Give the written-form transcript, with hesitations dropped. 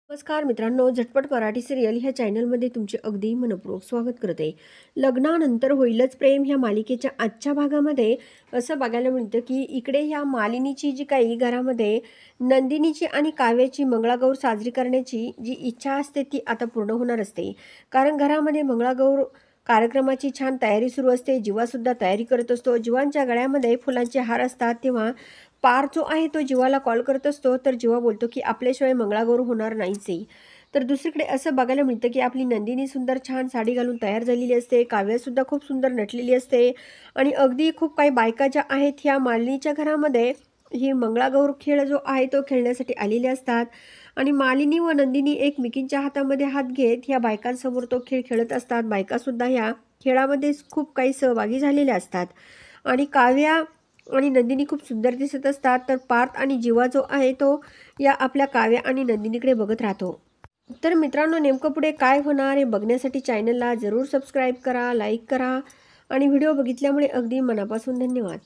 नमस्कार मित्रांनो, झटपट मराठी सिरियल ह्या चॅनलमध्ये तुमचे अगदी मनपूर्वक स्वागत करते. लग्नानंतर होईलच प्रेम ह्या मालिकेच्या आजच्या भागामध्ये असं बघायला मिळतं की इकडे ह्या मालिनीची जी काही घरामध्ये नंदिनीची आणि काव्याची मंगळागौर साजरी करण्याची जी इच्छा असते ती आता पूर्ण होणार असते. कारण घरामध्ये मंगळागौर कार्यक्रमाची छान तयारी सुरू असते. जीवासुद्धा तयारी करत असतो. जीवांच्या गळ्यामध्ये फुलांचे हार असतात. तेव्हा पार जो आहे तो जीवाला कॉल करत असतो. तर जीवा बोलतो की आपल्याशिवाय मंगळागौर होणार नाहीच आहे. तर दुसरीकडे असं बघायला मिळतं की आपली नंदिनी सुंदर छान साडी घालून तयार झालेली असते. काव्यासुद्धा खूप सुंदर नटलेली असते आणि अगदी खूप काही बायका ज्या आहेत ह्या मालिनीच्या घरामध्ये ही मंगळागौर खेळ जो आहे तो खेळण्यासाठी आलेले असतात. आणि मालिनी व नंदिनी एकमेकींच्या हातामध्ये हात घेत ह्या बायकांसमोर तो खेळ खेळत असतात. बायकासुद्धा ह्या खेळामध्ये खूप काही सहभागी झालेल्या असतात. आणि काव्या आणि नंदिनी खूप सुंदर दिसत असतात. तर पार्थ आणि जीवा जो आहे तो या आपल्या काव्या आणि नंदिनीकडे बघत राहतो. तर मित्रांनो, नेमकं पुढे काय होणार हे बघण्यासाठी चॅनलला जरूर सबस्क्राईब करा, लाईक करा आणि व्हिडिओ बघितल्यामुळे अगदी मनापासून धन्यवाद.